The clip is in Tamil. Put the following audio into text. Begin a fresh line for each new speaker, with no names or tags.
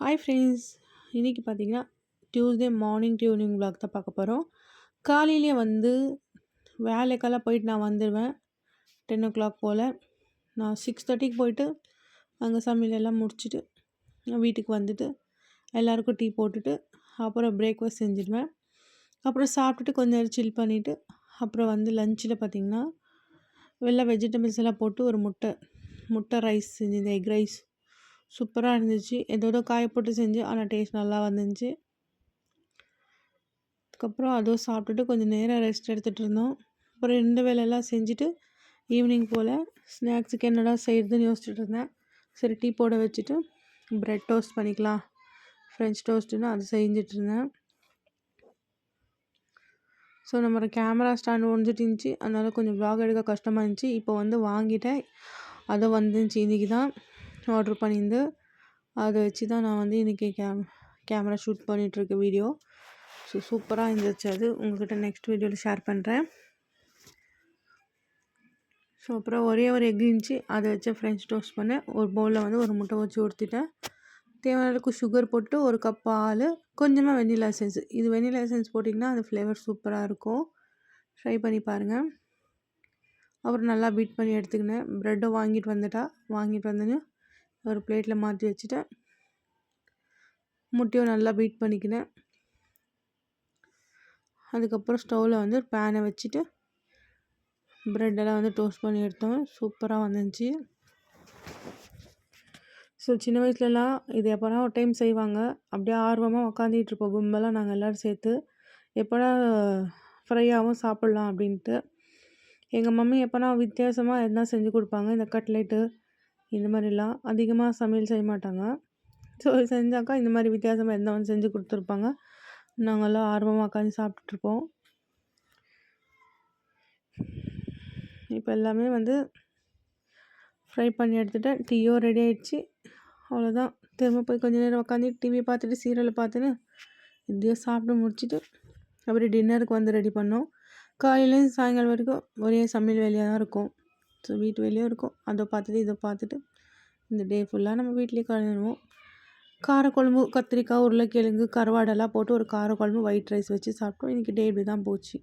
Hi friends. இன்றைக்கி பார்த்தீங்கன்னா Tuesday morning to evening vlog தான் பார்க்க போகிறோம். காலையிலேயே வேலைக்கெல்லாம் போயிட்டு நான் வந்துடுவேன் 10 o'clock போல். நான் 6:30க்கு போயிட்டு அங்கே சமையல் எல்லாம் முடிச்சுட்டு வீட்டுக்கு வந்துட்டு எல்லாருக்கும் டீ போட்டுட்டு அப்புறம் பிரேக்ஃபாஸ்ட் செஞ்சுடுவேன். அப்புறம் சாப்பிட்டுட்டு கொஞ்ச நேரம் சில் பண்ணிவிட்டு அப்புறம் லஞ்சில் பார்த்திங்கன்னா வெஜிடபிள்ஸ் எல்லாம் போட்டு ஒரு முட்டை ரைஸ் செஞ்சுருந்தேன். எக் ரைஸ் சூப்பராக இருந்துச்சு. ஏதோ காய போட்டு செஞ்சு ஆனால் டேஸ்ட் நல்லா வந்துச்சு. அதுக்கப்புறம் அதுவும் சாப்பிட்டுட்டு கொஞ்சம் நேரம் ரெஸ்ட் எடுத்துகிட்டு இருந்தோம். அப்புறம் 2 வேலையெல்லாம் செஞ்சுட்டு ஈவினிங் போல் ஸ்நாக்ஸுக்கு என்னடா செய்கிறதுன்னு யோசிச்சுட்டு இருந்தேன். சரி டீ போட வச்சுட்டு ப்ரெட் டோஸ்ட் பண்ணிக்கலாம், ஃப்ரெஞ்ச் டோஸ்ட்டுன்னு அது செஞ்சுட்டு இருந்தேன். ஸோ நம்ம கேமரா ஸ்டாண்ட் ஒழிஞ்சிட்டு இருந்துச்சு, அதனால் கொஞ்சம் vlog எடுக்க கஷ்டமாக இருந்துச்சு. இப்போ வாங்கிட்டேன். அதை வந்துச்சு இன்றைக்கி தான் ஆர்டர் பண்ணியிருந்து. அதை வச்சு தான் நான் இன்றைக்கி கேமரா ஷூட் பண்ணிகிட்ருக்கேன் வீடியோ. ஸோ சூப்பராக இருந்துச்சு. அது உங்கள்கிட்ட நெக்ஸ்ட் வீடியோவில் ஷேர் பண்ணுறேன். ஸோ அப்புறம் ஒரே ஒரு எக் இருந்துச்சு, அதை வச்சு ஃப்ரெஞ்ச் டோஸ்ட் பண்ணேன். ஒரு பவுலில் ஒரு முட்டை வச்சு ஊற்றிட்டேன். தேவையான அளவுக்கு சுகர் போட்டு ஒரு கப் பால், கொஞ்சமாக வெண்ணிலா எசன்ஸ். இது வெண்ணிலா எசன்ஸ் போட்டிங்கன்னா அது ஃப்ளேவர் சூப்பராக இருக்கும். ட்ரை பண்ணி பாருங்கள். அப்புறம் நல்லா பீட் பண்ணி எடுத்துக்கினேன். ப்ரெட்டை வாங்கிட்டு வந்தோன்னே ஒரு பிளேட்டில் மாற்றி வச்சுட்டேன். முட்டையும் நல்லா பீட் பண்ணிக்கினேன். அதுக்கப்புறம் ஸ்டவ்வில் ஒரு பேனை வச்சுட்டு ப்ரெட்டெல்லாம் டோஸ்ட் பண்ணி எடுத்தோம். சூப்பராக வந்துச்சு. ஸோ சின்ன வயசுலலாம் இது எப்போனா ஒரு டைம் செய்வாங்க. அப்படியே ஆர்வமாக உக்காந்துட்டு இருப்போம் கும்பலாக நாங்கள் எல்லோரும் சேர்த்து. எப்போனா ஃப்ரையாகவும் சாப்பிட்லாம் அப்படின்ட்டு. எங்கள் மம்மி எப்போனா வித்தியாசமாக எதனா செஞ்சு கொடுப்பாங்க. இந்த கட்லெட்டு இந்த மாதிரிலாம் அதிகமாக சமையல் செய்ய மாட்டாங்க. ஸோ செஞ்சாக்கா இந்த மாதிரி வித்தியாசமாக எதனா செஞ்சு கொடுத்துருப்பாங்க. நாங்கள்லாம் ஆர்வமாக உட்காந்து சாப்பிட்டுட்ருப்போம். இப்போ எல்லாமே ஃப்ரை பண்ணி எடுத்துட்டேன். டீயும் ரெடி ஆகிடுச்சு. அவ்வளோதான். திரும்ப போய் கொஞ்சம் நேரம் உட்காந்து டிவி பார்த்துட்டு சீரியலை பார்த்துன்னு இப்படியே சாப்பிட்டு முடிச்சுட்டு அப்புறம் டின்னருக்கு ரெடி பண்ணோம். காலையிலேருந்து சாயங்காலம் வரைக்கும் ஒரே சமையல் வேலையாக தான் இருக்கும். ஸோ வீட்டு வேலையும் இருக்கும். அதை பார்த்துட்டு இதை பார்த்துட்டு இந்த டே ஃபுல்லாக நம்ம வீட்லேயே கழிடுவோம். காரக்குழம்பு, கத்திரிக்காய், உருளைக்கிழங்கு, கருவாடெல்லாம் போட்டு ஒரு காரக்குழம்பு, ஒயிட் ரைஸ் வச்சு சாப்பிட்டோம். இன்றைக்கி டே இப்படி தான் போச்சு.